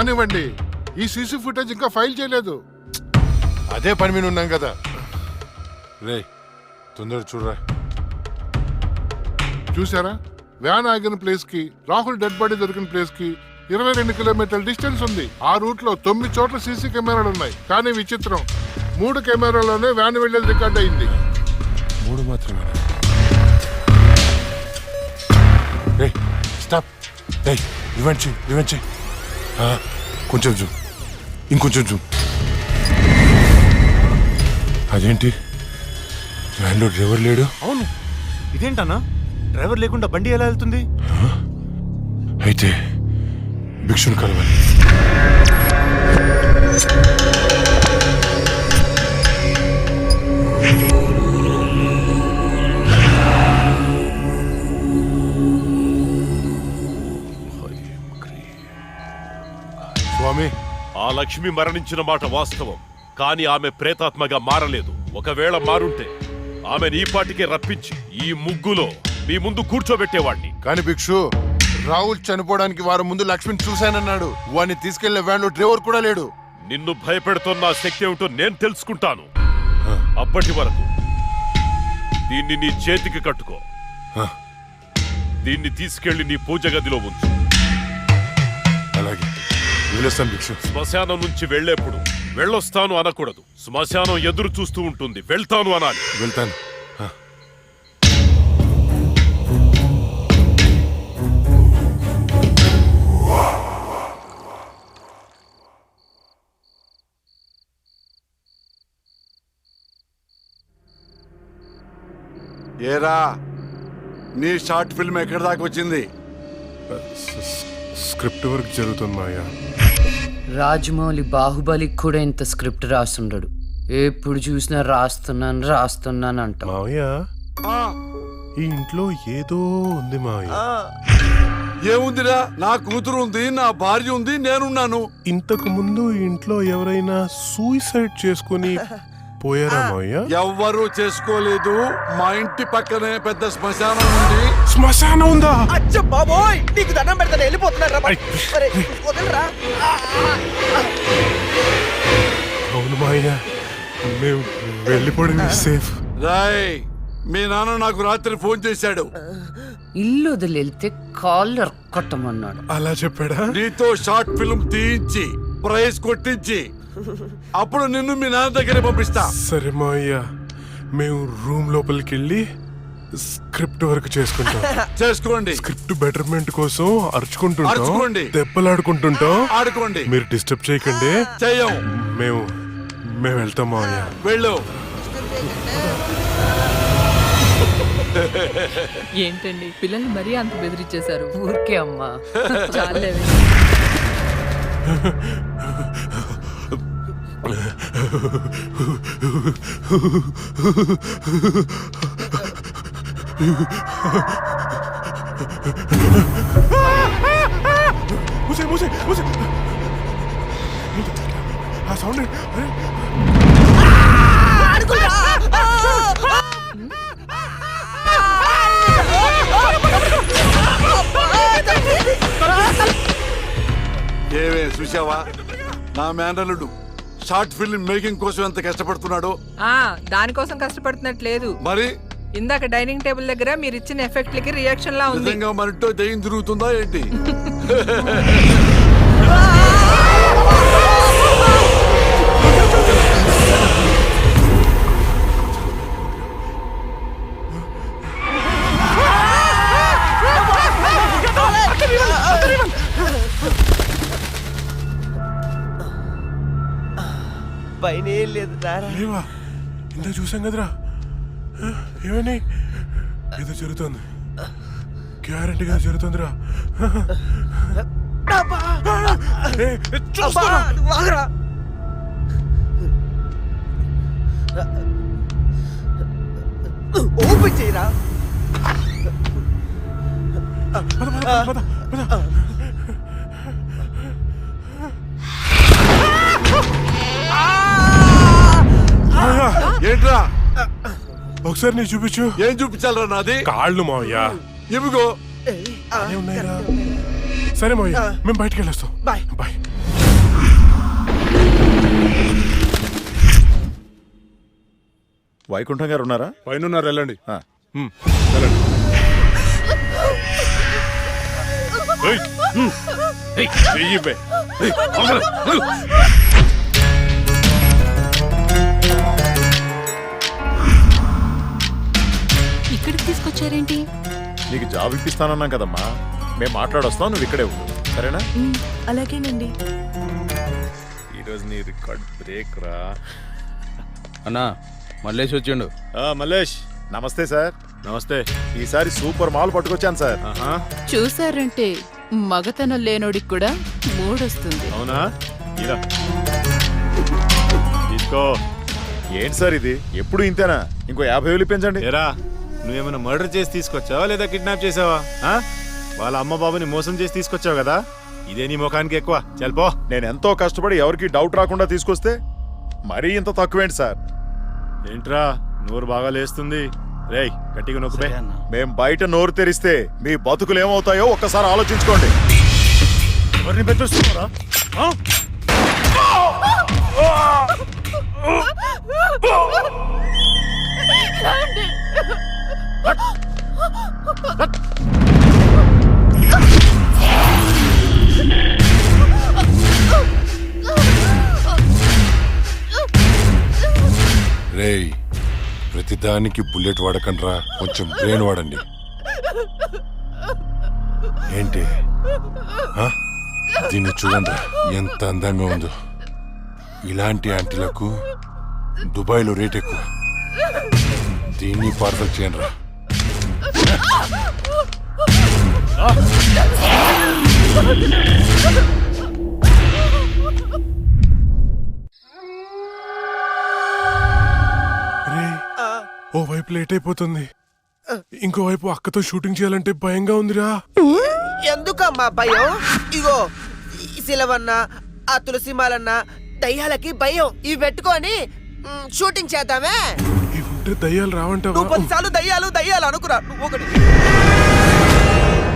కానివ్వండి, ఈ CC footage ఇంకా ఫైల్ చేయలేదు. అదే పని మీద ఉన్నాం కదా. రే తొందర చూడరా. చూసారా, వ్యాన్ ఆగిన ప్లేస్ కి రాహుల్ డెడ్ బాడీ దొరికిన ప్లేస్ కి 22 కిలోమీటర్ల డిస్టెన్స్ ఉంది. ఆ రూట్ లో 9 చోట్ల సీసీ కెమెరాలు ఉన్నాయి. కానీ విచిత్రం, 3 కెమెరాలోనే వ్యాన్ వెళ్ళేది రికార్డ్ అయింది. 3 మాత్రమే. రే స్టాప్. రే రివెంజ్ కొంచెం జూమ్, ఇంకొంచెం జూమ్. అదేంటి వ్యాన్లో డ్రైవర్ లేడు? అవును, ఇదేంటన్నా డ్రైవర్ లేకుండా బండి ఎలా వెళ్తుంది? అయితే భిక్షుని కలవాలి. స్వామి, ఆ లక్ష్మి మరణించిన మాట వాస్తవం, కానీ ఆమె ప్రేతాత్మగా మారలేదు. ఒకవేళ మారుంటే ఆమె ఈ పాటికే రప్పించి ఈ ముగ్గులో మీ ముందు కూర్చోబెట్టేవాణ్ణి. కానీ భిక్షు, రాహుల్ చనిపోవడానికి వారం ముందు లక్ష్మిని చూశానన్నాడు. వాడిని తీసుకెళ్లే వ్యాన్లో డ్రైవర్ కూడా లేడు. నిన్ను భయపెడుతున్న శక్తి ఏమిటో నేను తెలుసుకుంటాను. అప్పటి వరకు దీన్ని నీ చేతికి కట్టుకో. దీన్ని తీసుకెళ్లి నీ పూజ గదిలో ఉంచు. అలాగే వెళ్ళొస్తాను భిక్షు. శ్మశానం నుంచి వెళ్లేప్పుడు వెళ్ళొస్తాను అనకూడదు. శ్మశానం ఎదురు చూస్తూ ఉంటుంది, వెళ్తాను అనాలి. వెళ్తాను. ఏరా, నీ షార్ట్ ఫిల్మ్ ఎక్కడి దాకా వచ్చింది? స్క్రిప్ట్ వర్క్ జరుగుతుంది మాయా. రాజమౌళి బాహుబలికి కూడా ఇంత స్క్రిప్ట్ రాస్తుండడు. ఎప్పుడు చూసినా రాస్తున్నాను అంట. మావయ్య, ఈ ఇంట్లో ఏదో ఉంది మావయ్య. ఏముందిరా, నా కూతురు ఉంది, నా భార్య ఉంది, నేనున్నాను. ఇంతకు ముందు ఈ ఇంట్లో ఎవరైనా సూసైడ్ చేసుకుని పోయారా మావయ్య? ఎవ్వరూ చేసుకోలేదు. మా ఇంటి పక్కనే పెద్ద శ్మశానం ఉంది. శ్మశానం ఉందా? అచ్చ బాబోయ్, నీకు దండం పెడతాను, వెళ్ళిపోతున్నారా? వదలరా. అవును మావయ్య, మేము వెళ్ళిపోవడం సేఫ్. రాయ్, మీ నాన్న నాకు రాత్రి ఫోన్ చేశాడు. ఇల్లు వదిలితే కాళ్ళు అరక్కట్టమన్నాడు. అలా చెప్పాడా? నీతో షార్ట్ ఫిల్మ్ తీయించి ప్రైజ్ కొట్టించి అప్పుడు నిన్ను మీ నాన్న దగ్గర పంపిస్తా. సరే మావయ్య, మేము రూమ్ లోపలికి వెళ్ళి స్క్రిప్ట్ వర్క్ చేసుకుంటాం. చేసుకోండి. స్క్రిప్ట్ బెటర్మెంట్ కోసం అరుచుకుంటుంటాం, అరుచుకోండి. దెబ్బలాడుకుంటుంటాం. ఆడుకోండి. మీరు డిస్టర్బ్ చేయకండి. చెయ్యం. మేము వెళ్తాం మావయ్య. వెళ్ళు. ఏంటండి పిల్లల్ని మరీ అంత బెదిరించేశారు? ఊరికే అమ్మా. చాలే. ఆ సౌండ్ ఏవే చూసావా, నా మేనల్లుడు షార్ట్ ఫిల్మ్ మేకింగ్ కోసం ఎంత కష్టపడుతున్నాడో. దానికోసం కష్టపడుతున్నట్లేదు. మరి ఇందాక డైనింగ్ టేబుల్ దగ్గర మీరు ఇచ్చిన ఎఫెక్ట్లకి రియాక్షన్ లా ఉంది. నిజంగా మరింటో దయ్యం తిరుగుతుందా ఏంటి? పైన ఏం లేదు. లేవా? ఇంత చూసాం కదరా. ఏమని ఏదో జరుగుతుంది, గ్యారంటీగా జరుగుతుందిరా. ఓపెన్ చేయరా. ఏంట్రా? ఒకసారి నీ చూపించు. ఏం చూపించాలరా? నాది కాళ్ళు మావయ్య. ఇవిగో. ఉన్నాయిరా. సరే మావయ్య, మేము బయటికి వెళ్ళొస్తాం. బాయ్. బాయ్. వైకుంఠం గారు ఉన్నారా? పైన ఉన్నారు, వెళ్ళండి. ఏయ్, చెయ్యి ఇవ్వే. ఏయ్, ఆగరా. ఇక్కడికి తీసుకొచ్చారేంటి? నీకు జాబ్ ఇప్పిస్తానన్నాం కదమ్మా, మేము మాట్లాడొస్తాం, నువ్వు ఇక్కడే ఉండు, సరేనా? అలాగేనండి. ఈరోజు నీ రికార్డ్ బ్రేక్ రా. అన్నా మల్లేష్ వచ్చిండు. మల్లేష్ నమస్తే సార్. నమస్తే. ఈసారి సూపర్ మాల్ పట్టుకొచ్చాను సార్. చూసారంటే మగతనం లేనోడికి కూడా మూడొస్తుంది. అవునా? ఇలా తీసుకో. ఏంటి సార్ ఇది, ఎప్పుడు ఇంతేనా? ఇంకో 50,000 పెంచండి. ఏరా, నువ్వేమైనా మర్డర్ చేసి తీసుకొచ్చావా లేదా కిడ్నాప్ చేసావా? వాళ్ళ అమ్మ బాబుని మోసం చేసి తీసుకొచ్చావు కదా, ఇదే నీ ముఖానికి ఎక్కువ. చల్పో. నేను ఎంతో కష్టపడి ఎవరికి డౌట్ రాకుండా తీసుకొస్తే మరీ ఇంత తక్కువేంటి సార్? ఏంట్రా నోరు బాగా లేస్తుంది? రేయ్ గట్టిగా నొక్కుపే. మేం బయట నోరు తెరిస్తే మీ బతుకులు ఏమవుతాయో ఒక్కసారి ఆలోచించుకోండి. ఎవరిని బెదిరిస్తున్నారా? రేయ్, ప్రతిదానికి బుల్లెట్ వాడకండ్రా, కొంచెం బ్రెయిన్ వాడండి. ఏంటి ఆ? దీన్ని చూడండి ఎంత అందంగా ఉందో. ఇలాంటి ఆంటీలకు దుబాయ్లో రేట్ ఎక్కువ. దీన్ని పార్సల్ చేయండి రా. ఓ వైపు లేట్ అయిపోతుంది, ఇంకోవైపు అక్కతో షూటింగ్ చేయాలంటే భయంగా ఉందిరా. ఎందుకమ్మా భయం? ఇగో ఈ సిలవన్న, ఆ తులసిమాలన్న దయ్యాలకి భయం. ఇవి పెట్టుకొని షూటింగ్ చేద్దామే. ఇవి ఉంటే దయ్యాలు రావంటావా? నువ్వు 10 సార్లు దయ్యాలు దయ్యాలు అనుకురా. నువ్వు ఒకటి.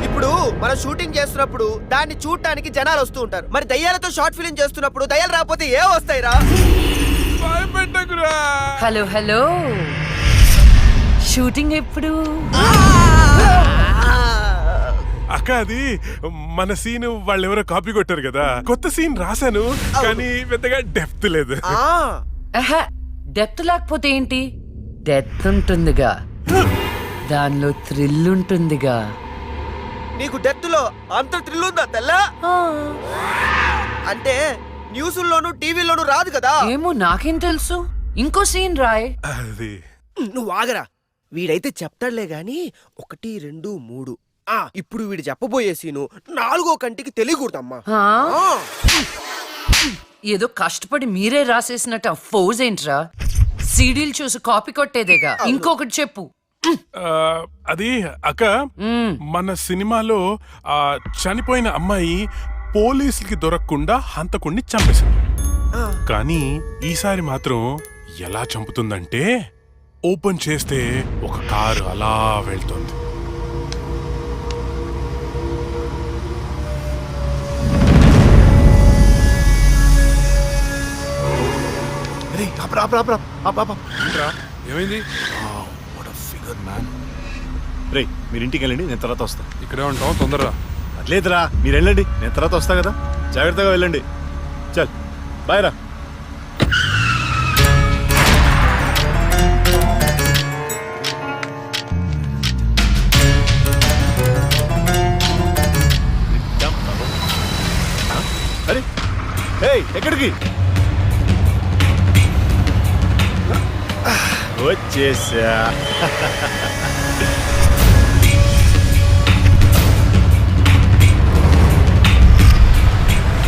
ఇప్పుడు మనం షూటింగ్ చేస్తున్నప్పుడు దాన్ని చూడటానికి జనాలు వస్తూ ఉంటారు. మరి దయ్యాలతో షార్ట్ ఫిల్మ్ చేస్తున్నప్పుడు దయ్యాలు రాకపోతే ఏ వస్తాయిరా? హలో హలో, షూటింగ్ ఎప్పుడు? అక్క, అది మన సీన్ వాళ్ళు ఎవరో కాపీ కొట్టారు కదా, కొత్త సీన్ రాశాను కానీ పెద్దగా డెప్త్ లేదు. డెప్త్ లేకపోతే ఏంటి, డెత్ ఉంటుందిగా, దానిలో థ్రిల్ ఉంటుందిగా. నీకు డెత్ లో అంత థ్రిల్ ఉందా తెల్లా? అంటే న్యూస్లోను టీవీలోను రాదు కదా. ఏమో నాకేం తెలుసు, ఇంకో సీన్ రాయ్. అది నువ్వు ఆగరా, వీడైతే చెప్తాడులే గాని 1, 2, 3. ఇప్పుడు వీడు చెప్పబోయే సీను 4వ కంటికి తెలియకూడదమ్మా. ఏదో కష్టపడి మీరే రాసేసినట్టు ఆ ఫోజ్ ఏంట్రా? సీడీలు చూసి కాపీ కొట్టేదేగా. ఇంకొకటి చెప్పు. అది అక్క, మన సినిమాలో ఆ చనిపోయిన అమ్మాయి పోలీసులకి దొరకకుండా హంతకుణ్ణి చంపేసింది. కానీ ఈసారి మాత్రం ఎలా చంపుతుందంటే, ఓపెన్ చేస్తే ఒక కారు అలా వెళ్తుంది. ఏమైంది? రేయ్ మీరు ఇంటికి వెళ్ళండి, నేను తర్వాత వస్తా. ఇక్కడే ఉంటాం, తొందరగా. అట్లేదురా, మీరు వెళ్ళండి, నేను తర్వాత వస్తా కదా. జాగ్రత్తగా వెళ్ళండి. చల్ బాయ్ రా. అరే ఎక్కడికి వచ్చేసా?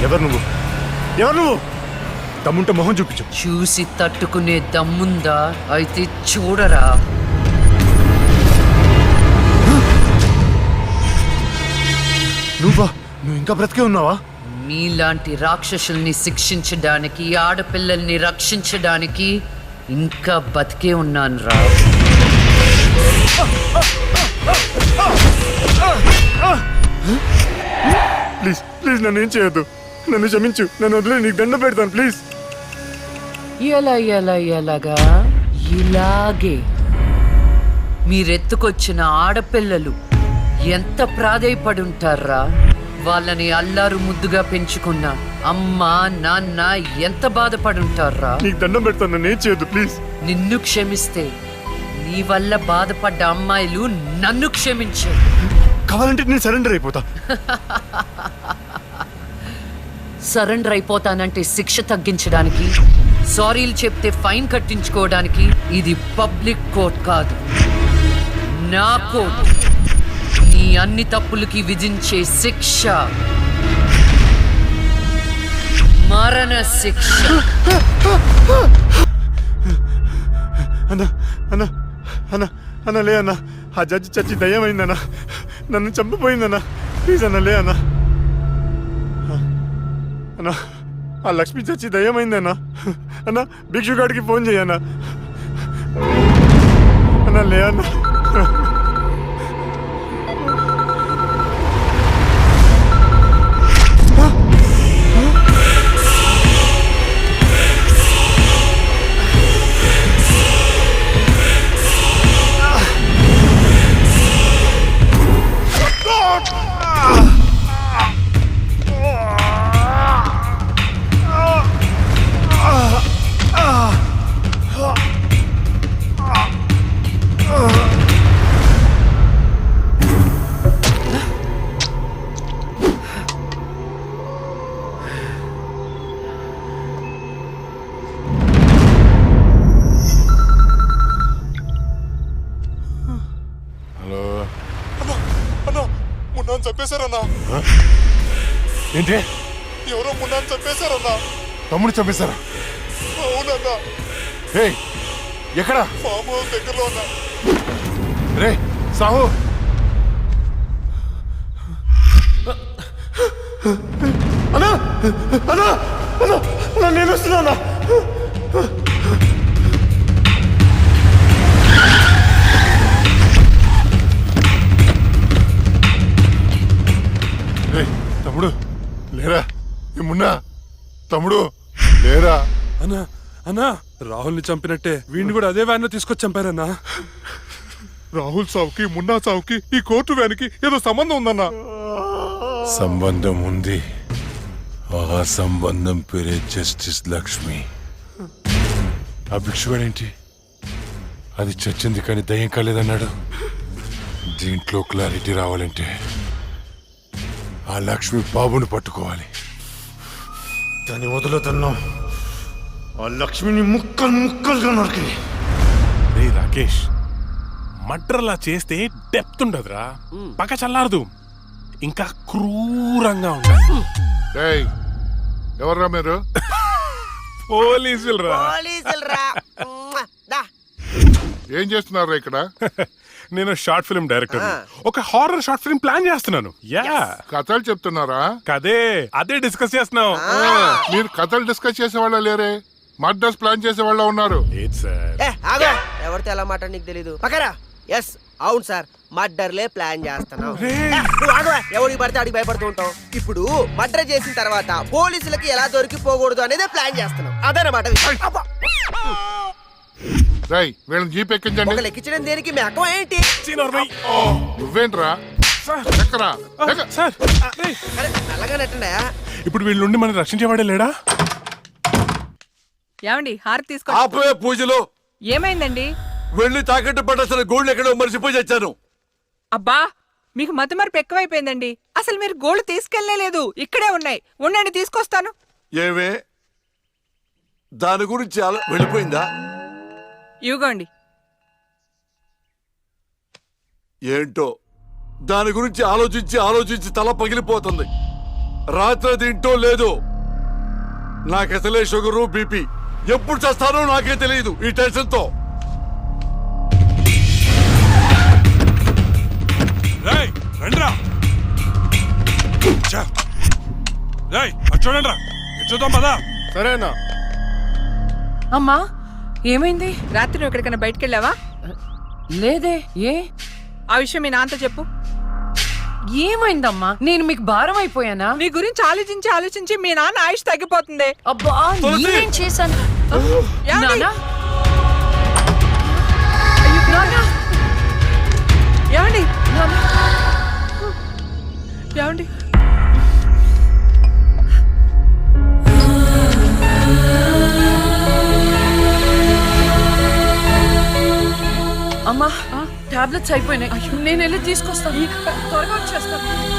ఎవరు నువ్వు? ఎవరు నువ్వు? దమ్ముంటే మొహం చూపించు. చూసి తట్టుకునే దమ్ముందా? అయితే చూడరా. నువ్వు ఇంకా బ్రతికే ఉన్నావా? మీలాంటి రాక్షసుల్ని శిక్షించడానికి, ఆడపిల్లల్ని రక్షించడానికి ఇంకా బతికే ఉన్నాను రా. ప్లీజ్ ప్లీజ్ నన్ను ఏం చేయొద్దు, నన్ను క్షమించు, నన్ను వదిలే, నీకు దండం పెడతాను ప్లీజ్. ఎలాగా ఇలాగే మీరెత్తుకొచ్చిన ఆడపిల్లలు ఎంత ప్రాధేయపడుంటారా? వాళ్ళని అల్లారు ముద్దుగా పెంచుకున్న అమ్మ నాన్న ఎంత బాధపడుంటారా? నీకు దండం పెడతాను, నేను చేయొద్దు ప్లీజ్. నిన్ను క్షమిస్తే నీ వల్ల బాధపడ్డ అమ్మాయిలు నన్ను క్షమించే. కావాలంటే నేను సరెండర్ అయిపోతా. సరెండర్ అయిపోతానంటే శిక్ష తగ్గించడానికి, సారీలు చెప్తే ఫైన్ కట్టించుకోవడానికి ఇది పబ్లిక్ కోర్ట్ కాదు, నా కోర్ట్. నీ అన్ని తప్పులకి విధించే శిక్ష మరణ శిక్ష. అన్నా అన్నా అన్నా అన్నా లే అన్నా, ఆ జడ్జి చచ్చి దయ్యమైందన్నా, నన్ను చంపిపోయిందన్నా. ప్లీజ్ అన్నా లే అన్నా. అన్నా ఆ లక్ష్మి చచ్చి దయ్యమైందన్నా. అన్నా భిక్షుగాడికి ఫోన్ చేయన్నా. అన్నా లే అన్నా. చంపేశారన్నా. ఏంటి? ఎవరో మున్నాను చంపేశారన్నా. తమ్ముడు చంపేశారా? అవునన్నా. ఏయ్, ఎక్కడ? ఫామ్ హౌస్ దగ్గరలో ఉన్నా. రే సాహు, అన్నా అన్నా అన్నా అన్నా నేను వస్తున్నా. తమ్ముడు లేరా? ఏమున్నా తమ్ముడు లేరా? అన్నా అన్నా రాహుల్ని చంపినట్టే వీడిని కూడా అదే వ్యాన్ లో తీసుకొచ్చి చంపారన్నా. రాహుల్ సావుకి మున్నా సావుకి ఈ కోర్టు వ్యానికి ఏదో సంబంధం ఉందన్నా. సంబంధం ఉంది. ఆ సంబంధం పేరే జస్టిస్ లక్ష్మి. ఆ భిక్షుగాడేంటి అది చచ్చింది కానీ దయ్యం కాలేదన్నాడు. దీంట్లో క్లారిటీ రావాలంటే ఆ లక్ష్మి బాబుని పట్టుకోవాలి. దాన్ని వదులుతున్నాం. ఆ లక్ష్మిని ముక్కలు ముక్కలుగా నరికి. రే రాకేష్, మర్డర్లా చేస్తే డెప్త్ ఉండదురా, పక్క చల్లారదు, ఇంకా క్రూరంగా ఉండాలి. ఏయ్, ఎవర్రా మీరు? పోలీసులు రా. ఏం చేస్తున్నారా ఇక్కడ? నేను షార్ట్ ఫిల్మ్ డైరెక్టర్, ఒక హారర్ షార్ట్ ఫిల్మ్ ప్లాన్ చేస్తున్నాను. యా, కథలు చెప్తున్నారా? కదే అదే డిస్కస్ చేస్తున్నాం. మీరు కథలు డిస్కస్ చేసే వాళ్ళ లేరే, మర్డర్స్ ప్లాన్ చేసే వాళ్ళ ఉన్నారు. ఎవరితో ఎలా మాట నీకు తెలీదు. పక్కరా. ఎస్ అవును సార్, మర్డర్లే ప్లాన్ చేస్తున్నాం. ఎవరికి పడితే అడిగి భయపడుతూ ఉంటాం. ఇప్పుడు మర్డర్ చేసిన తర్వాత పోలీసులకి ఎలా దొరికిపోకూడదు అనేది ప్లాన్ చేస్తున్నాం. అదనమాట. రై, వీళ్ళని జీప్ ఎక్కించండి. లెక్కించడం దేనికి? మెక్కం ఏంటి? నువ్వేంట్రా? ఎక్కరా? నల్లగా నెట్టండా. ఇప్పుడు వీళ్ళ నుండి మనం రక్షించేవాడే లేడా? ఏమండి హారతి తీసుకో. ఆపే పూజలు. ఏమైందండి? వెళ్ళి తాకట్టు పట్టాల్సిన గోల్డ్ ఎక్కడో మర్చిపోయి వచ్చాను. అబ్బా, మీకు మతిమరుపు ఎక్కువైపోయిందండి. అసలు మీరు గోల్డ్ తీసుకెళ్లలేదు, ఇక్కడే ఉన్నాయి. ఉండండి తీసుకొస్తాను. ఏమే దాని గురించి వెళ్ళిపోయిందా? ఇవ్వండి. ఏంటో దాని గురించి ఆలోచించి ఆలోచించి తల పగిలిపోతుంది. రాత్రి తింటో లేదు. నాకసలే షుగరు బీపీ. ఎప్పుడు చేస్తానో నాకే తెలియదు ఈ టెన్షన్ తో. చూడండి రా, చూద్దాం పదా. సరేనా? అమ్మా, ఏమైంది? రాత్రి నువ్వు ఎక్కడికైనా బయటికి వెళ్ళావా? లేదే. ఏ? ఆ విషయం మీ నాన్నతో చెప్పు. ఏమైందమ్మా? నేను మీకు భారం అయిపోయానా? మీ గురించి ఆలోచించి ఆలోచించి మీ నాన్న ఆయుష్ తగ్గిపోతుంది. అబ్బా, నేనేం చేశాను? ఏమండి? నానా నాన్నా! ఏమండి నానా ఏమండి అమ్మా టాబ్లెట్స్ అయిపోయినాయి నేను వెళ్ళి తీసుకొస్తాను త్వరగా వచ్చేస్తాను